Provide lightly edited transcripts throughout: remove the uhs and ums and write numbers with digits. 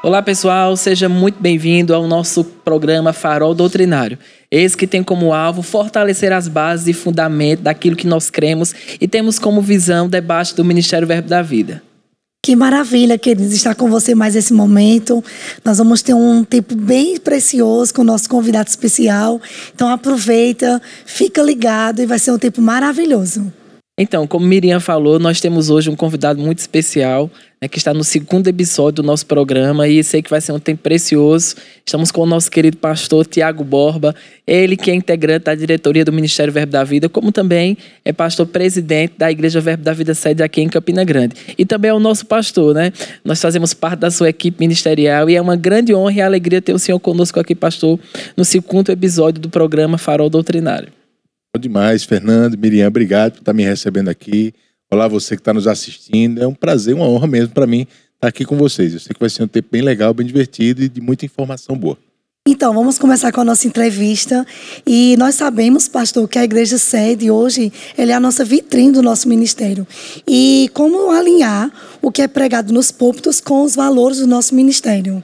Olá pessoal, seja muito bem-vindo ao nosso programa Farol Doutrinário. Esse que tem como alvo fortalecer as bases e fundamentos daquilo que nós cremos e temos como visão debaixo do Ministério Verbo da Vida. Que maravilha, queridos, estar com você mais esse momento. Nós vamos ter um tempo bem precioso com o nosso convidado especial. Então aproveita, fica ligado e vai ser um tempo maravilhoso. Então, como Miriam falou, nós temos hoje um convidado muito especial, que está no segundo episódio do nosso programa e sei que vai ser um tempo precioso. Estamos com o nosso querido pastor Tiago Borba, ele que é integrante da diretoria do Ministério Verbo da Vida, como também é pastor presidente da Igreja Verbo da Vida sede aqui em Campina Grande. E também é o nosso pastor, né? Nós fazemos parte da sua equipe ministerial e é uma grande honra e alegria ter o senhor conosco aqui, pastor, no segundo episódio do programa Farol Doutrinário. Bom demais, Fernando, Miriam, obrigado por estar me recebendo aqui. Olá, você que está nos assistindo. É um prazer, uma honra mesmo para mim estar aqui com vocês. Eu sei que vai ser um tempo bem legal, bem divertido e de muita informação boa. Então, vamos começar com a nossa entrevista. E nós sabemos, pastor, que a Igreja Sede hoje ela é a nossa vitrine do nosso ministério. E como alinhar o que é pregado nos púlpitos com os valores do nosso ministério?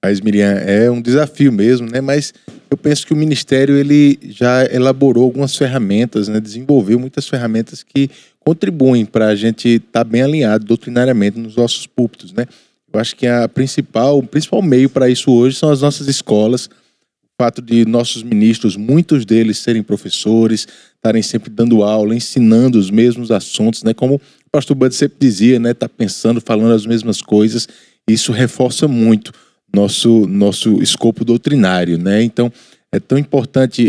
Mas, Miriam, é um desafio mesmo, né? Mas eu penso que o Ministério ele já elaborou algumas ferramentas, né? Desenvolveu muitas ferramentas que contribuem para a gente estar bem alinhado doutrinariamente nos nossos púlpitos, né? Eu acho que o principal meio para isso hoje são as nossas escolas. O fato de nossos ministros, muitos deles serem professores, estarem sempre dando aula, ensinando os mesmos assuntos, né? Como o pastor Bud sempre dizia, né? Tá pensando, falando as mesmas coisas. Isso reforça muito nosso escopo doutrinário, né? Então, é tão importante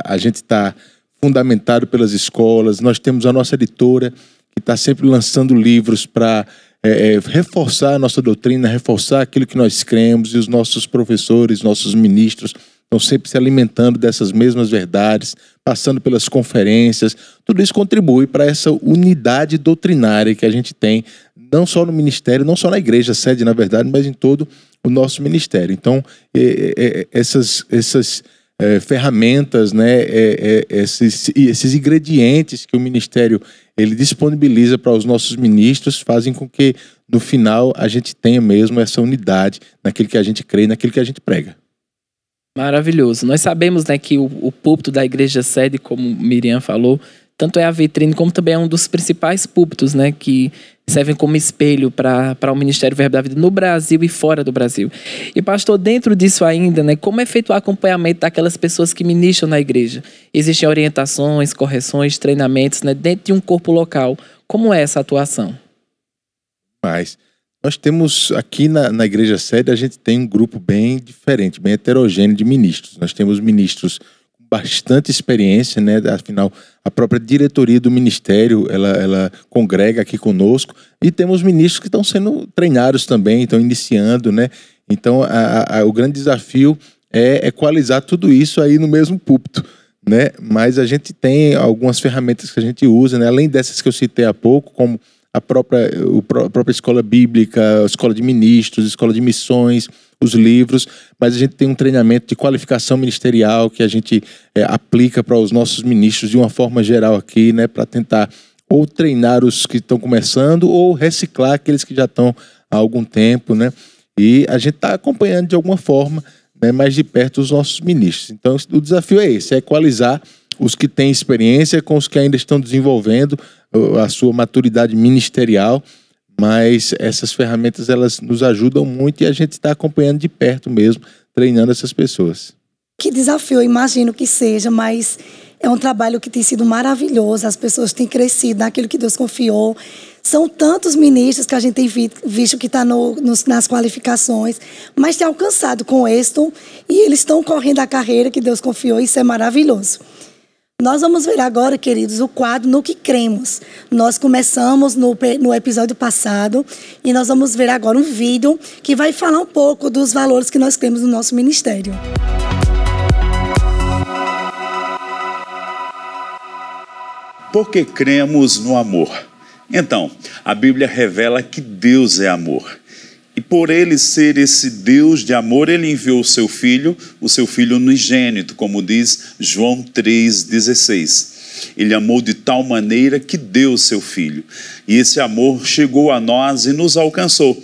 a gente estar fundamentado pelas escolas. Nós temos a nossa editora, que está sempre lançando livros para reforçar a nossa doutrina, reforçar aquilo que nós cremos, e os nossos professores, nossos ministros estão sempre se alimentando dessas mesmas verdades, passando pelas conferências. Tudo isso contribui para essa unidade doutrinária que a gente tem, não só no ministério, não só na igreja sede, na verdade, mas em todo o nosso ministério. Então, essas ferramentas, né, esses ingredientes que o ministério ele disponibiliza para os nossos ministros fazem com que, no final, a gente tenha mesmo essa unidade naquilo que a gente crê e naquilo que a gente prega. Maravilhoso. Nós sabemos, né, que o púlpito da igreja sede, como Miriam falou, tanto é a vitrine como também é um dos principais púlpitos, né, que servem como espelho para o Ministério Verbo da Vida no Brasil e fora do Brasil. E pastor, dentro disso ainda, né, como é feito o acompanhamento daquelas pessoas que ministram na igreja? Existem orientações, correções, treinamentos, né, dentro de um corpo local. Como é essa atuação? Mas nós temos aqui na igreja sede, a gente tem um grupo bem diferente, bem heterogêneo de ministros. Nós temos ministros com bastante experiência, né? Afinal, a própria diretoria do ministério, ela congrega aqui conosco, e temos ministros que estão sendo treinados também, estão iniciando, né? Então, o grande desafio é equalizar tudo isso aí no mesmo púlpito, né? Mas a gente tem algumas ferramentas que a gente usa, né? Além dessas que eu citei há pouco, como a própria escola bíblica, a escola de ministros, a escola de missões, os livros, mas a gente tem um treinamento de qualificação ministerial que a gente aplica para os nossos ministros de uma forma geral aqui, né, para tentar ou treinar os que estão começando ou reciclar aqueles que já estão há algum tempo, né? E a gente está acompanhando de alguma forma, né, mais de perto os nossos ministros. Então, o desafio é esse, é equalizar os que têm experiência com os que ainda estão desenvolvendo a sua maturidade ministerial, mas essas ferramentas elas nos ajudam muito e a gente está acompanhando de perto mesmo, treinando essas pessoas. Que desafio, eu imagino que seja, mas é um trabalho que tem sido maravilhoso, as pessoas têm crescido naquilo que Deus confiou. São tantos ministros que a gente tem visto que está nas qualificações, mas tem alcançado com êxito e eles estão correndo a carreira que Deus confiou, isso é maravilhoso. Nós vamos ver agora, queridos, o quadro No Que Cremos. Nós começamos no episódio passado e nós vamos ver agora um vídeo que vai falar um pouco dos valores que nós cremos no nosso ministério. Porque cremos no amor. Então, a Bíblia revela que Deus é amor. E por ele ser esse Deus de amor, ele enviou o seu filho unigênito, como diz João 3,16. Ele amou de tal maneira que deu o seu filho. E esse amor chegou a nós e nos alcançou.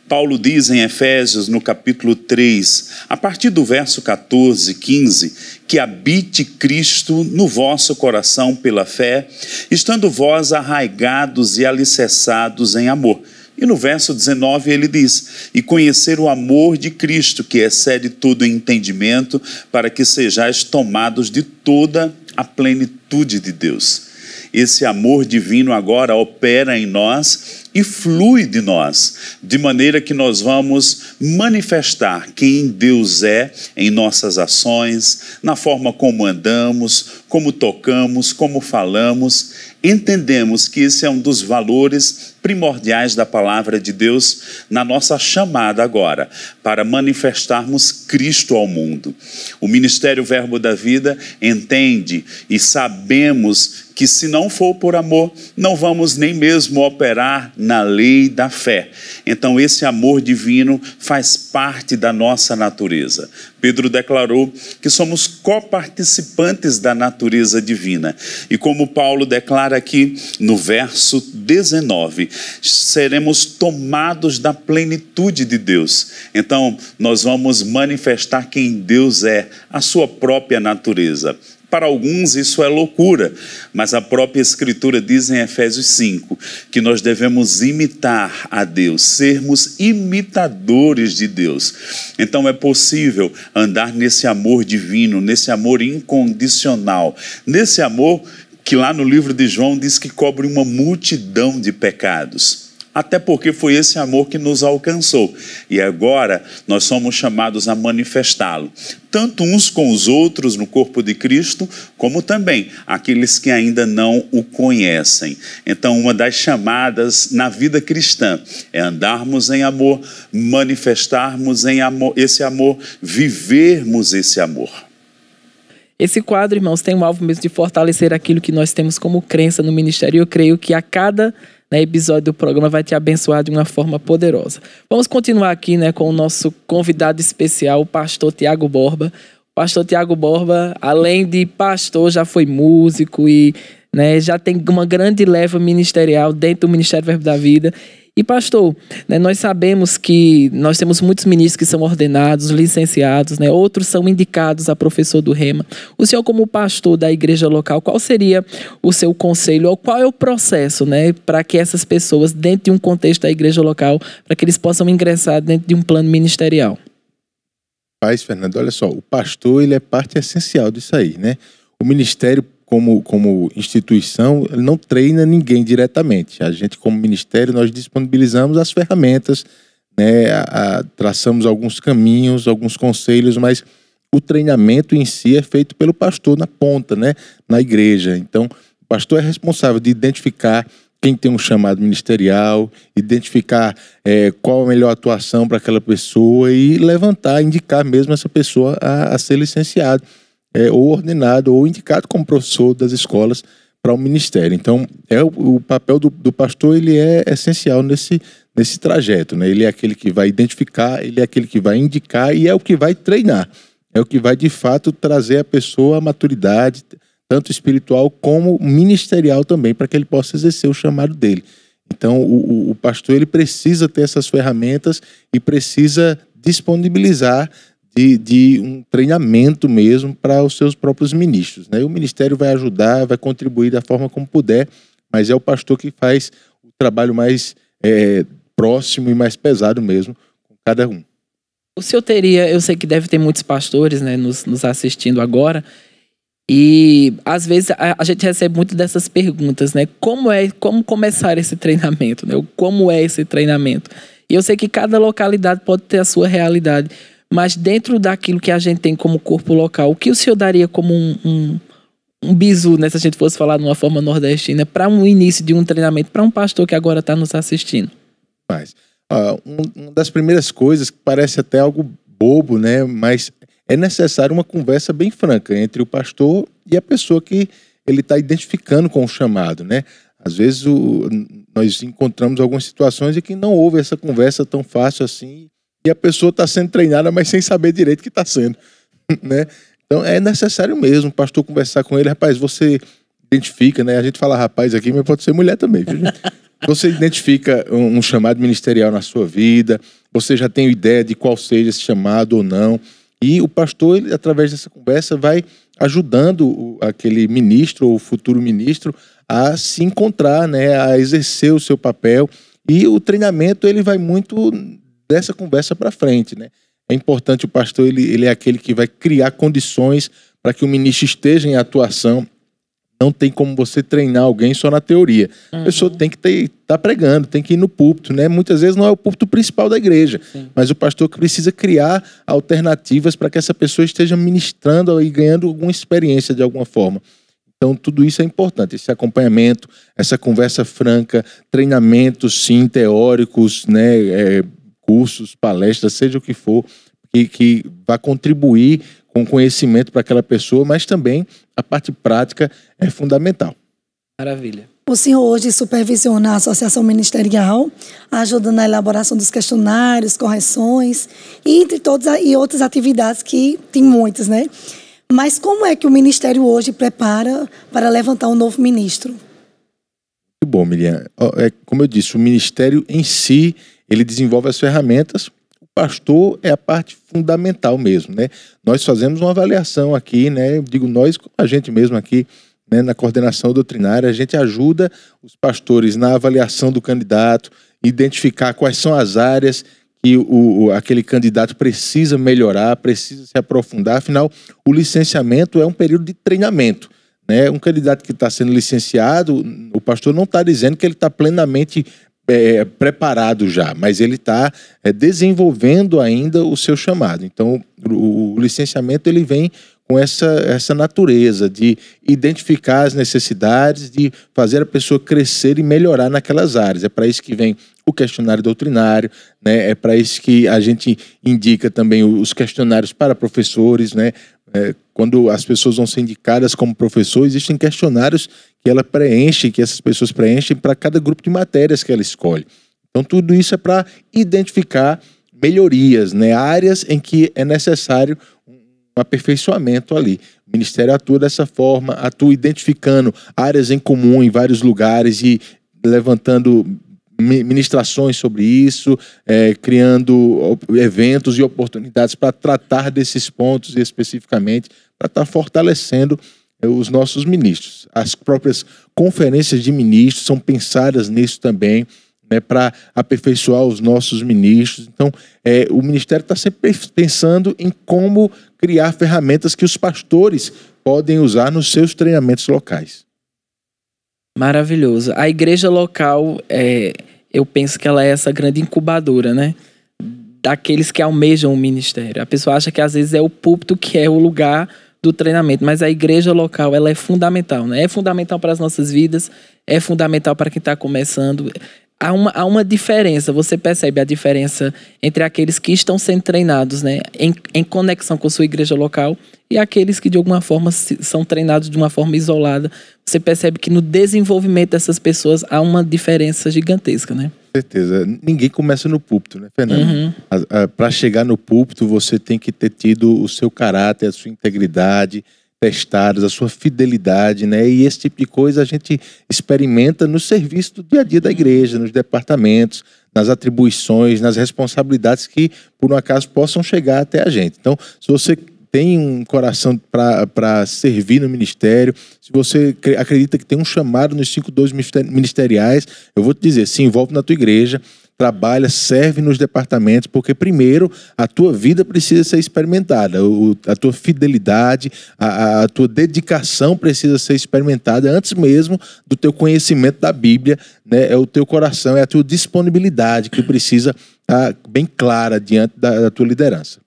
Paulo diz em Efésios, no capítulo 3, a partir do verso 14, 15, que habite Cristo no vosso coração pela fé, estando vós arraigados e alicerçados em amor. E no verso 19 ele diz, e conhecer o amor de Cristo, que excede todo entendimento, para que sejais tomados de toda a plenitude de Deus. Esse amor divino agora opera em nós e flui de nós, de maneira que nós vamos manifestar quem Deus é em nossas ações, na forma como andamos, como tocamos, como falamos. Entendemos que esse é um dos valores primordiais da palavra de Deus na nossa chamada agora, para manifestarmos Cristo ao mundo. O Ministério Verbo da Vida entende e sabemos que se não for por amor, não vamos nem mesmo operar na lei da fé. Então esse amor divino faz parte da nossa natureza. Pedro declarou que somos coparticipantes da natureza divina. E como Paulo declara aqui no verso 19, seremos tomados da plenitude de Deus. Então nós vamos manifestar quem Deus é, a sua própria natureza. Para alguns isso é loucura, mas a própria Escritura diz em Efésios 5 que nós devemos imitar a Deus, sermos imitadores de Deus. Então é possível andar nesse amor divino, nesse amor incondicional, nesse amor que lá no livro de João diz que cobre uma multidão de pecados. Até porque foi esse amor que nos alcançou. E agora nós somos chamados a manifestá-lo. Tanto uns com os outros no corpo de Cristo, como também aqueles que ainda não o conhecem. Então, uma das chamadas na vida cristã é andarmos em amor, manifestarmos em amor, esse amor, vivermos esse amor. Esse quadro, irmãos, tem um alvo mesmo de fortalecer aquilo que nós temos como crença no ministério. Eu creio que a cada episódio do programa vai te abençoar de uma forma poderosa. Vamos continuar aqui, com o nosso convidado especial, o pastor Tiago Borba. O pastor Tiago Borba, além de pastor, já foi músico e já tem uma grande leva ministerial dentro do Ministério Verbo da Vida. E pastor, nós sabemos que nós temos muitos ministros que são ordenados, licenciados, outros são indicados a professor do Rema. O senhor, como pastor da igreja local, qual seria o seu conselho, ou qual é o processo para que essas pessoas, dentro de um contexto da igreja local, para que eles possam ingressar dentro de um plano ministerial? Paz, Fernando, olha só, o pastor ele é parte essencial disso aí, O ministério como instituição, ele não treina ninguém diretamente. A gente, como ministério, nós disponibilizamos as ferramentas, traçamos alguns caminhos, alguns conselhos, mas o treinamento em si é feito pelo pastor na ponta, na igreja. Então, o pastor é responsável de identificar quem tem um chamado ministerial, identificar qual a melhor atuação para aquela pessoa e levantar, indicar mesmo essa pessoa a ser licenciado. Ou ordenado, ou indicado como professor das escolas para o ministério. Então, o papel do pastor ele é essencial nesse trajeto. Ele é aquele que vai identificar, ele é aquele que vai indicar e é o que vai treinar. É o que vai, de fato, trazer a pessoa à maturidade, tanto espiritual como ministerial também, para que ele possa exercer o chamado dele. Então, o pastor ele precisa ter essas ferramentas e precisa disponibilizar de um treinamento mesmo para os seus próprios ministros. O ministério vai ajudar, vai contribuir da forma como puder, mas é o pastor que faz o trabalho mais próximo e mais pesado mesmo com cada um. O senhor teria, eu sei que deve ter muitos pastores nos assistindo agora, e às vezes a gente recebe muito dessas perguntas, como começar esse treinamento, como é esse treinamento? E eu sei que cada localidade pode ter a sua realidade, mas dentro daquilo que a gente tem como corpo local, o que o senhor daria como um bizu, se a gente fosse falar de uma forma nordestina, para um início de um treinamento, para um pastor que agora está nos assistindo? Mas, uma das primeiras coisas que parece até algo bobo, mas é necessário uma conversa bem franca entre o pastor e a pessoa que ele está identificando com o chamado, Às vezes nós encontramos algumas situações em que não houve essa conversa tão fácil assim, e a pessoa está sendo treinada, mas sem saber direito que está sendo, Então é necessário mesmo o pastor conversar com ele. Rapaz, você identifica, A gente fala rapaz aqui, mas pode ser mulher também, viu, gente? Você identifica um chamado ministerial na sua vida, você já tem ideia de qual seja esse chamado ou não. E o pastor, ele, através dessa conversa, vai ajudando aquele ministro ou futuro ministro a se encontrar, né, a exercer o seu papel. E o treinamento, ele vai muito dessa conversa para frente, né? É importante o pastor, ele é aquele que vai criar condições para que o ministro esteja em atuação. Não tem como você treinar alguém só na teoria. A pessoa tem que estar pregando, tem que ir no púlpito, né? Muitas vezes não é o púlpito principal da igreja, mas o pastor que precisa criar alternativas para que essa pessoa esteja ministrando e ganhando alguma experiência de alguma forma. Então, tudo isso é importante, esse acompanhamento, essa conversa franca, treinamentos, sim, teóricos, né, cursos, palestras, seja o que for, que vai contribuir com conhecimento para aquela pessoa, mas também a parte prática é fundamental. Maravilha. O senhor hoje supervisiona a associação ministerial, ajudando na elaboração dos questionários, correções, e entre todas e outras atividades que tem muitas, né? Mas como é que o ministério hoje prepara para levantar um novo ministro? Muito bom, Miriam. Como eu disse, o ministério em si, ele desenvolve as ferramentas. O pastor é a parte fundamental mesmo, né? Nós fazemos uma avaliação aqui, né? Eu digo nós, a gente mesmo aqui, né, na coordenação doutrinária, a gente ajuda os pastores na avaliação do candidato, identificar quais são as áreas que aquele candidato precisa melhorar, precisa se aprofundar. Afinal, o licenciamento é um período de treinamento, né? Um candidato que está sendo licenciado, o pastor não está dizendo que ele está plenamente preparado já, mas ele está desenvolvendo ainda o seu chamado. Então, o licenciamento, ele vem com essa natureza de identificar as necessidades, de fazer a pessoa crescer e melhorar naquelas áreas. É para isso que vem o questionário doutrinário, né? É para isso que a gente indica também os questionários para professores, né? Quando as pessoas vão ser indicadas como professor, existem questionários que ela preenche, que essas pessoas preenchem para cada grupo de matérias que ela escolhe. Então, tudo isso é para identificar melhorias, né? Áreas em que é necessário um aperfeiçoamento ali. O ministério atua dessa forma, atua identificando áreas em comum em vários lugares e levantando ministrações sobre isso, criando eventos e oportunidades para tratar desses pontos especificamente, para estar fortalecendo os nossos ministros. As próprias conferências de ministros são pensadas nisso também, né, para aperfeiçoar os nossos ministros. Então, o ministério está sempre pensando em como criar ferramentas que os pastores podem usar nos seus treinamentos locais. Maravilhoso. A igreja local, eu penso que ela é essa grande incubadora, né? Daqueles que almejam o ministério. A pessoa acha que às vezes é o púlpito que é o lugar do treinamento, mas a igreja local, ela é fundamental, né? É fundamental para as nossas vidas, é fundamental para quem está começando. Há uma diferença, você percebe a diferença entre aqueles que estão sendo treinados, né, em conexão com sua igreja local e aqueles que de alguma forma são treinados de uma forma isolada. Você percebe que no desenvolvimento dessas pessoas há uma diferença gigantesca, né? Com certeza. Ninguém começa no púlpito, né, Fernando? Para chegar no púlpito, você tem que ter tido o seu caráter, a sua integridade testados, a sua fidelidade, né? E esse tipo de coisa a gente experimenta no serviço do dia a dia da igreja, nos departamentos, nas atribuições, nas responsabilidades que, por um acaso, possam chegar até a gente. Então, se você tem um coração para servir no ministério, se você acredita que tem um chamado nos 5 dons ministeriais, eu vou te dizer, se envolve na tua igreja, trabalha, serve nos departamentos, porque primeiro a tua vida precisa ser experimentada, a tua fidelidade, a tua dedicação precisa ser experimentada antes mesmo do teu conhecimento da Bíblia, né? É o teu coração, é a tua disponibilidade que precisa estar bem clara diante da tua liderança.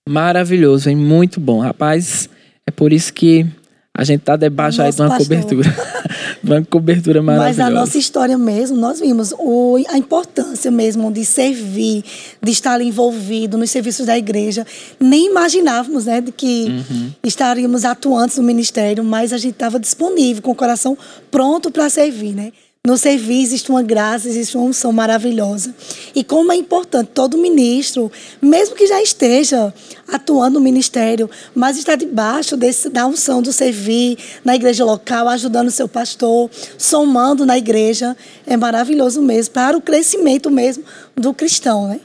Maravilhoso, hein? Muito bom. Rapaz, é por isso que a gente está debaixo aí de uma cobertura. Uma cobertura maravilhosa. Mas a nossa história mesmo, nós vimos a importância mesmo de servir, de estar envolvido nos serviços da igreja. Nem imaginávamos, né, de que estaríamos atuantes no ministério, mas a gente estava disponível, com o coração pronto para servir, né? No serviço existe uma graça, existe uma unção maravilhosa. E como é importante todo ministro, mesmo que já esteja atuando no ministério, mas está debaixo da unção do servir na igreja local, ajudando o seu pastor, somando na igreja, é maravilhoso mesmo, para o crescimento mesmo do cristão, né?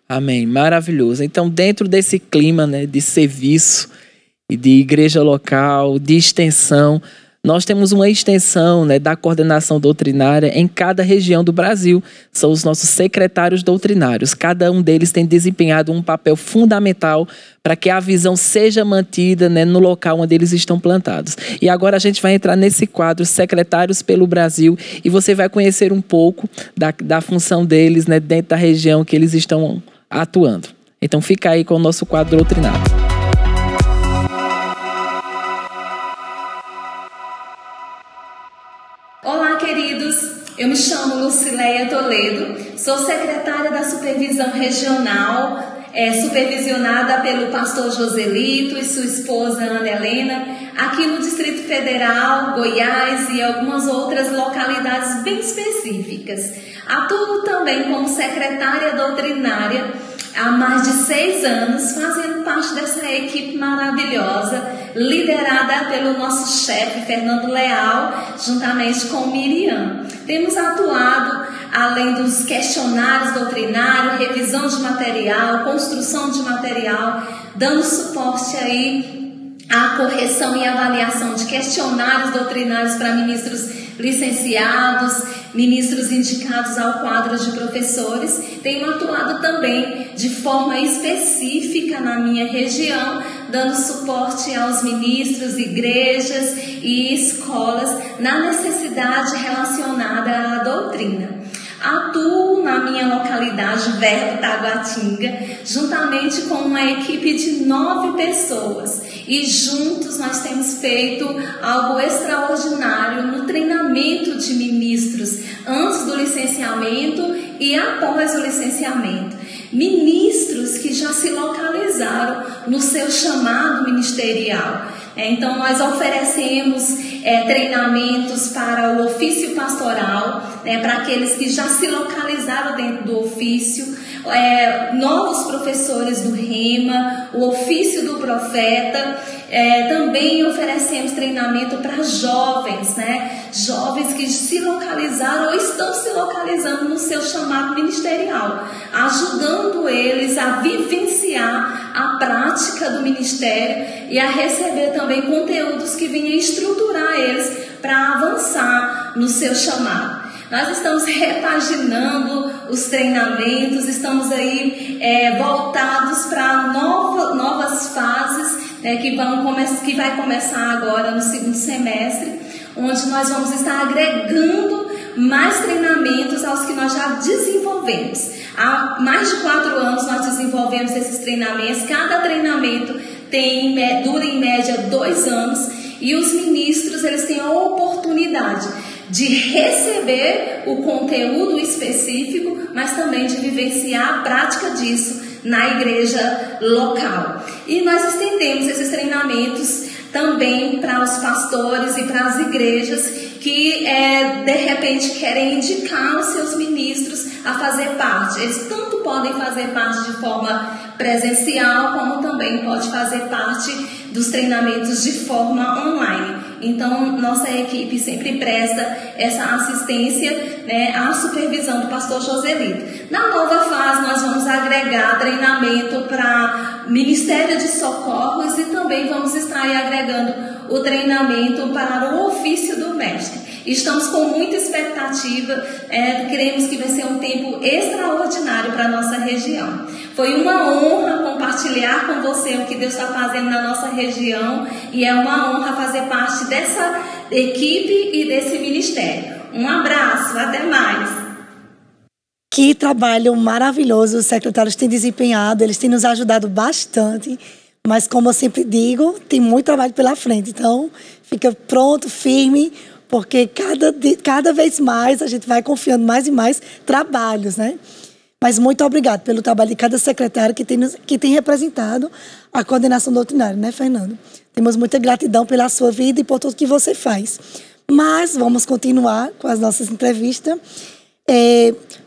Amém, maravilhoso. Então, dentro desse clima, né, de serviço e de igreja local, de extensão, nós temos uma extensão, né, da coordenação doutrinária em cada região do Brasil. São os nossos secretários doutrinários. Cada um deles tem desempenhado um papel fundamental para que a visão seja mantida, né, no local onde eles estão plantados. E agora a gente vai entrar nesse quadro Secretários pelo Brasil e você vai conhecer um pouco da função deles, né, dentro da região que eles estão atuando. Então fica aí com o nosso quadro doutrinário. Olá, queridos. Eu me chamo Lucileia Toledo, sou secretária da Supervisão Regional, supervisionada pelo pastor Joselito e sua esposa Ana Helena, aqui no Distrito Federal, Goiás e algumas outras localidades bem específicas. Atuo também como secretária doutrinária há mais de 6 anos, fazendo parte dessa equipe maravilhosa, liderada pelo nosso chefe Fernando Leal, juntamente com Miriam. Temos atuado, além dos questionários doutrinários, revisão de material, construção de material, dando suporte aí à correção e avaliação de questionários doutrinários para ministros licenciados, ministros indicados ao quadro de professores. Tenho atuado também de forma específica na minha região, dando suporte aos ministros, igrejas e escolas na necessidade relacionada à doutrina. Atuo na minha localidade, Verbo Taguatinga, juntamente com uma equipe de 9 pessoas. E juntos nós temos feito algo extraordinário no treinamento de ministros, antes do licenciamento e após o licenciamento. Ministros que já se localizaram no seu chamado ministerial. Então nós oferecemos treinamentos para o ofício pastoral, para aqueles que já se localizaram dentro do ofício, novos professores do Rema, o ofício do profeta. Também oferecemos treinamento para jovens, jovens que se localizaram ou estão se localizando no seu chamado ministerial, ajudando eles a vivenciar a prática do ministério e a receber também conteúdos que venham estruturar eles para avançar no seu chamado. Nós estamos repaginando os treinamentos, estamos aí voltados para novas fases que vai começar agora no 2º semestre, onde nós vamos estar agregando mais treinamentos aos que nós já desenvolvemos. Há mais de 4 anos nós desenvolvemos esses treinamentos. Cada treinamento dura em média 2 anos e os ministros eles têm a oportunidade de receber o conteúdo específico, mas também de vivenciar a prática disso na igreja local. E nós estendemos esses treinamentos também para os pastores e para as igrejas que de repente querem indicar os seus ministros a fazer parte. Eles tanto podem fazer parte de forma presencial, como também pode fazer parte dos treinamentos de forma online. Então, nossa equipe sempre presta essa assistência, à supervisão do pastor Joselito. Na nova fase, nós vamos agregar treinamento para Ministério de Socorros e também vamos estar aí agregando o treinamento para o ofício do mestre. Estamos com muita expectativa, queremos que vai ser um tempo extraordinário para a nossa região. Foi uma honra compartilhar com você o que Deus está fazendo na nossa região e é uma honra fazer parte dessa equipe e desse ministério. Um abraço, até mais. Que trabalho maravilhoso os secretários têm desempenhado, eles têm nos ajudado bastante, mas como eu sempre digo, tem muito trabalho pela frente, então fica pronto, firme, porque cada vez mais a gente vai confiando mais e mais trabalhos, Mas muito obrigado pelo trabalho de cada secretário que tem representado a coordenação doutrinária, Fernando? Temos muita gratidão pela sua vida e por tudo que você faz. Mas vamos continuar com as nossas entrevistas.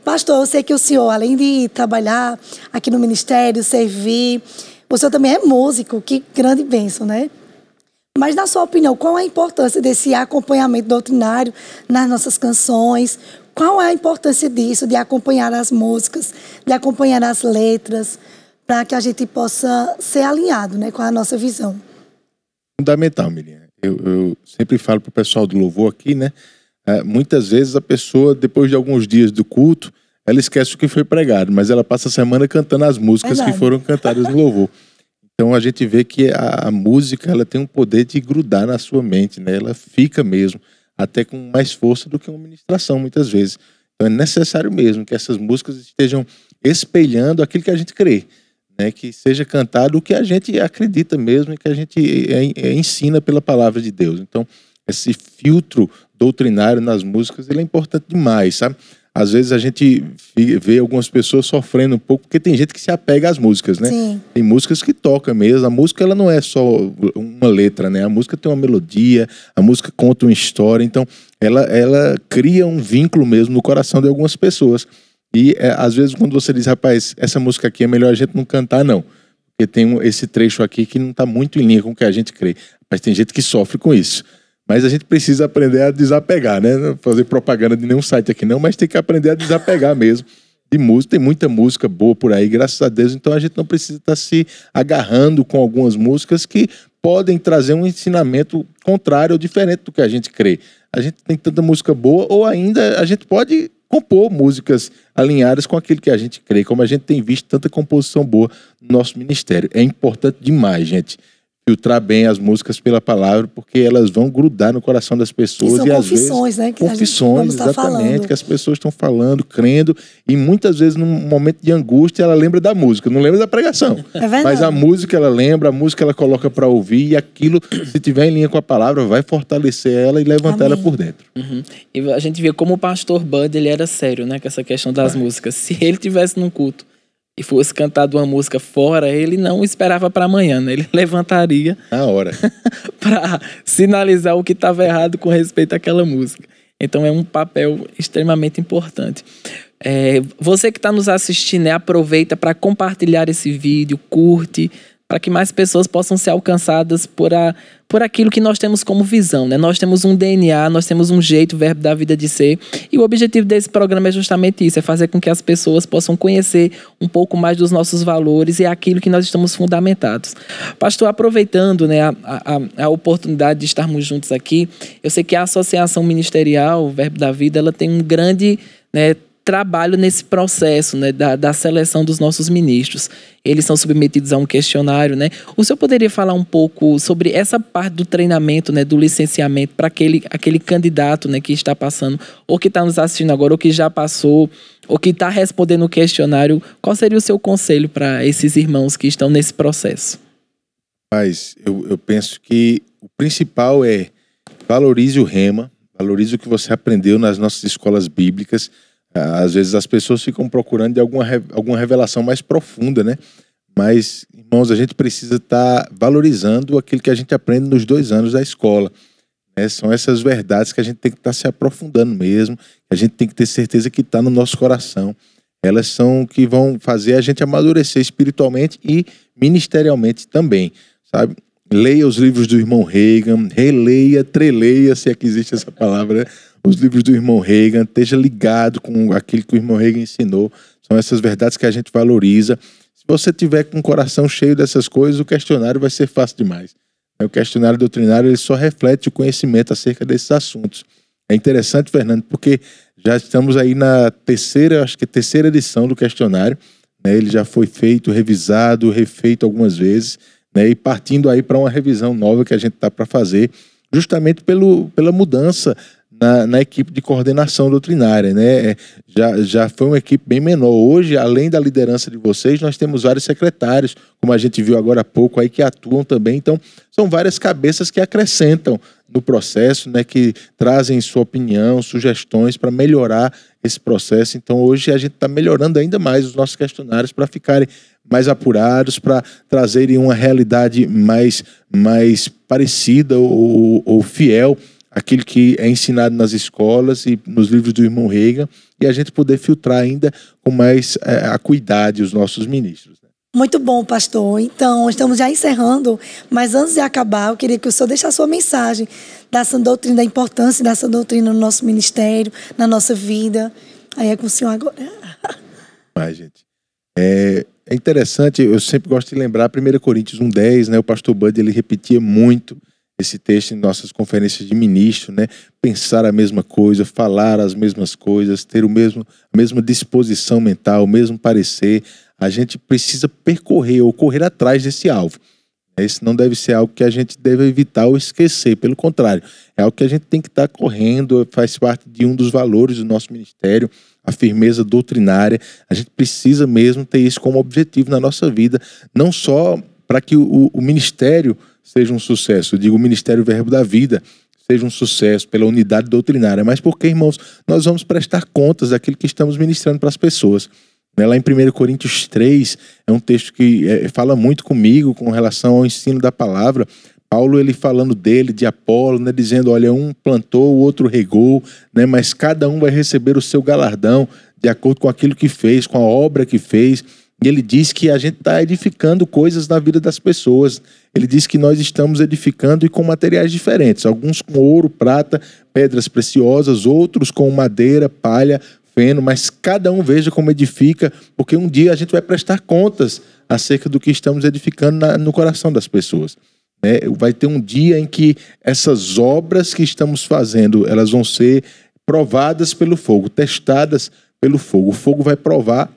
Pastor, eu sei que o senhor, além de trabalhar aqui no ministério, servir, o senhor também é músico, que grande bênção, né? Mas, na sua opinião, qual a importância desse acompanhamento doutrinário nas nossas canções? Qual é a importância disso, de acompanhar as músicas, de acompanhar as letras, para que a gente possa ser alinhado, né, com a nossa visão? Fundamental, Miriam. Eu sempre falo para o pessoal do louvor aqui, né? Muitas vezes a pessoa, depois de alguns dias do culto, ela esquece o que foi pregado, mas ela passa a semana cantando as músicas que foram cantadas no louvor. Então a gente vê que a música, ela tem um poder de grudar na sua mente, né? Ela fica mesmo, até com mais força do que uma ministração, muitas vezes. Então é necessário mesmo que essas músicas estejam espelhando aquilo que a gente crê, né? Que seja cantado o que a gente acredita mesmo e que a gente ensina pela palavra de Deus. Então esse filtro doutrinário nas músicas, ele é importante demais, sabe? Às vezes a gente vê algumas pessoas sofrendo um pouco, porque tem gente que se apega às músicas, né? Sim. Tem músicas que tocam mesmo. A música, ela não é só uma letra, né? A música tem uma melodia, a música conta uma história. Então, ela cria um vínculo mesmo no coração de algumas pessoas. E, às vezes, quando você diz, rapaz, essa música aqui é melhor a gente não cantar, não. Porque tem esse trecho aqui que não está muito em linha com o que a gente crê. Mas tem gente que sofre com isso. Mas a gente precisa aprender a desapegar, né? Não fazer propaganda de nenhum site aqui não, mas tem que aprender a desapegar mesmo de música. Tem muita música boa por aí, graças a Deus. Então a gente não precisa estar se agarrando com algumas músicas que podem trazer um ensinamento contrário ou diferente do que a gente crê. A gente tem tanta música boa, ou ainda a gente pode compor músicas alinhadas com aquilo que a gente crê, como a gente tem visto tanta composição boa no nosso ministério. É importante demais, gente, filtrar bem as músicas pela palavra, porque elas vão grudar no coração das pessoas. São e confissões, às vezes, né? Que confissões, exatamente, que as pessoas estão falando, crendo, e muitas vezes num momento de angústia ela lembra da música, não lembra da pregação. É verdade. Mas a música ela lembra, a música ela coloca para ouvir, e aquilo, se tiver em linha com a palavra, vai fortalecer ela e levantar ela por dentro. Uhum. E a gente vê como o pastor Bud, ele era sério, né, com essa questão das músicas. Se ele tivesse num culto e fosse cantado uma música fora, ele não esperava para amanhã, né? Ele levantaria Na hora. para sinalizar o que estava errado com respeito àquela música. Então é um papel extremamente importante. Você que está nos assistindo, aproveita para compartilhar esse vídeo, curte, para que mais pessoas possam ser alcançadas por aquilo que nós temos como visão, né? Nós temos um DNA, nós temos um jeito, verbo da vida de ser, e o objetivo desse programa é justamente isso, é fazer com que as pessoas possam conhecer um pouco mais dos nossos valores e aquilo que nós estamos fundamentados. Pastor, aproveitando, né, a oportunidade de estarmos juntos aqui, eu sei que a Associação Ministerial, o Verbo da Vida, ela tem um grande, né, trabalho nesse processo, né, da seleção dos nossos ministros. Eles são submetidos a um questionário, né? O senhor poderia falar um pouco sobre essa parte do treinamento, né, do licenciamento para aquele candidato, né, que está passando, ou que está nos assistindo agora, ou que já passou, ou que está respondendo o questionário? Qual seria o seu conselho para esses irmãos que estão nesse processo? Mas eu penso que o principal é valorize o rema, valorize o que você aprendeu nas nossas escolas bíblicas. Às vezes as pessoas ficam procurando de alguma revelação mais profunda, né? Mas, irmãos, a gente precisa estar valorizando aquilo que a gente aprende nos 2 anos da escola, né? São essas verdades que a gente tem que estar se aprofundando mesmo, que a gente tem que ter certeza que está no nosso coração. Elas são que vão fazer a gente amadurecer espiritualmente e ministerialmente também, sabe? Leia os livros do irmão Reagan, releia, treleia, se é que existe essa palavra, né? Os livros do irmão Reagan, esteja ligado com aquilo que o irmão Reagan ensinou. São essas verdades que a gente valoriza. Se você tiver com o coração cheio dessas coisas, o questionário vai ser fácil demais. O questionário doutrinário, ele só reflete o conhecimento acerca desses assuntos. É interessante, Fernando, porque já estamos aí na terceira edição do questionário, né? Ele já foi feito, revisado, refeito algumas vezes, né? E partindo aí para uma revisão nova que a gente está para fazer, justamente pela mudança na equipe de coordenação doutrinária, né? Já foi uma equipe bem menor. Hoje, além da liderança de vocês, nós temos vários secretários, como a gente viu agora há pouco aí, que atuam também. Então, são várias cabeças que acrescentam no processo, né? Que trazem sua opinião, sugestões para melhorar esse processo. Então, hoje a gente está melhorando ainda mais os nossos questionários para ficarem mais apurados, para trazerem uma realidade mais parecida ou fiel aquilo que é ensinado nas escolas e nos livros do irmão Reagan, e a gente poder filtrar ainda com mais acuidade os nossos ministros. Muito bom, pastor. Então, estamos já encerrando, mas antes de acabar, eu queria que o senhor deixasse a sua mensagem da sã doutrina, da importância da sã doutrina no nosso ministério, na nossa vida. Aí é com o senhor agora. Mas, gente, é interessante, eu sempre gosto de lembrar 1 Coríntios 1:10, né? O pastor Bud, ele repetia muito esse texto em nossas conferências de ministro, né? Pensar a mesma coisa, falar as mesmas coisas, ter a mesma disposição mental, o mesmo parecer. A gente precisa percorrer ou correr atrás desse alvo. Esse não deve ser algo que a gente deve evitar ou esquecer, pelo contrário, é algo que a gente tem que estar correndo, faz parte de um dos valores do nosso ministério, a firmeza doutrinária. A gente precisa mesmo ter isso como objetivo na nossa vida, não só para que o ministério seja um sucesso, eu digo o Ministério Verbo da Vida seja um sucesso pela unidade doutrinária, mas porque, irmãos, nós vamos prestar contas daquilo que estamos ministrando para as pessoas. Lá em 1 Coríntios 3, é um texto que fala muito comigo com relação ao ensino da palavra. Paulo, ele falando dele, de Apolo, né, dizendo, olha, um plantou, o outro regou, né, mas cada um vai receber o seu galardão de acordo com aquilo que fez, com a obra que fez. E ele diz que a gente está edificando coisas na vida das pessoas. Ele diz que nós estamos edificando e com materiais diferentes. Alguns com ouro, prata, pedras preciosas, outros com madeira, palha, feno, mas cada um veja como edifica, porque um dia a gente vai prestar contas acerca do que estamos edificando no coração das pessoas. Vai ter um dia em que essas obras que estamos fazendo, elas vão ser provadas pelo fogo, testadas pelo fogo. O fogo vai provar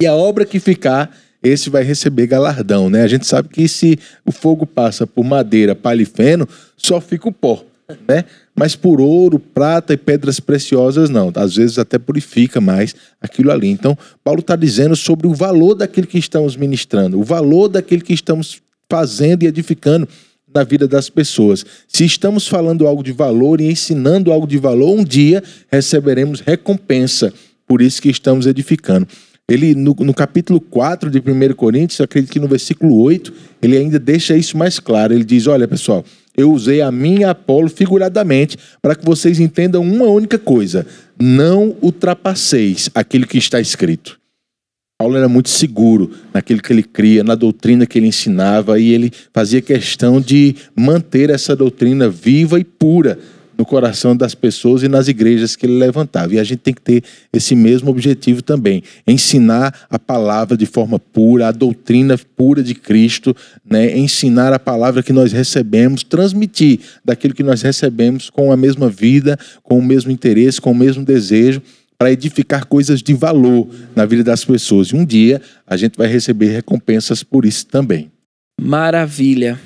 e a obra que ficar, esse vai receber galardão, né? A gente sabe que se o fogo passa por madeira, palha e feno, só fica o pó, né? Mas por ouro, prata e pedras preciosas não. Às vezes até purifica mais aquilo ali. Então, Paulo está dizendo sobre o valor daquilo que estamos ministrando, o valor daquilo que estamos fazendo e edificando na vida das pessoas. Se estamos falando algo de valor e ensinando algo de valor, um dia receberemos recompensa por isso que estamos edificando. Ele, no capítulo 4 de 1 Coríntios, acredito que no versículo 8, ele ainda deixa isso mais claro. Ele diz, olha pessoal, eu usei a mim e a Apolo figuradamente para que vocês entendam uma única coisa. Não ultrapasseis aquilo que está escrito. Paulo era muito seguro naquilo que ele cria, na doutrina que ele ensinava, e ele fazia questão de manter essa doutrina viva e pura no coração das pessoas e nas igrejas que ele levantava. E a gente tem que ter esse mesmo objetivo também. Ensinar a palavra de forma pura, a doutrina pura de Cristo, né? Ensinar a palavra que nós recebemos, transmitir daquilo que nós recebemos com a mesma vida, com o mesmo interesse, com o mesmo desejo, para edificar coisas de valor na vida das pessoas. E um dia a gente vai receber recompensas por isso também. Maravilha!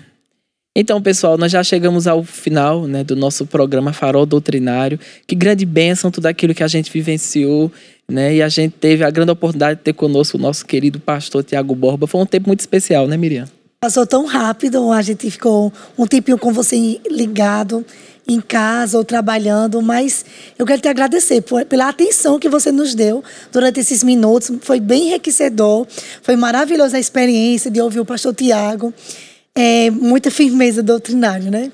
Então, pessoal, nós já chegamos ao final, né, do nosso programa Farol Doutrinário. Que grande bênção tudo aquilo que a gente vivenciou, né? E a gente teve a grande oportunidade de ter conosco o nosso querido pastor Tiago Borba. Foi um tempo muito especial, né, Miriam? Passou tão rápido, a gente ficou um tempinho com você ligado em casa ou trabalhando, mas eu quero te agradecer pela atenção que você nos deu durante esses minutos. Foi bem enriquecedor, foi maravilhosa a experiência de ouvir o pastor Tiago. Muita firmeza doutrinária, né?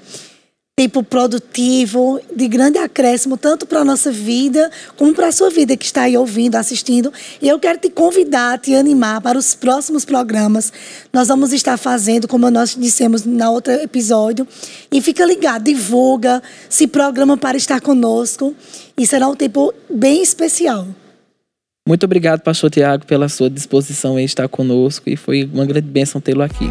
Tempo produtivo, de grande acréscimo, tanto para a nossa vida, como para a sua vida que está aí ouvindo, assistindo. E eu quero te convidar, te animar para os próximos programas. Nós vamos estar fazendo, como nós dissemos na outro episódio. E fica ligado, divulga, se programa para estar conosco. E será um tempo bem especial. Muito obrigado, pastor Tiago, pela sua disposição em estar conosco. E foi uma grande bênção tê-lo aqui.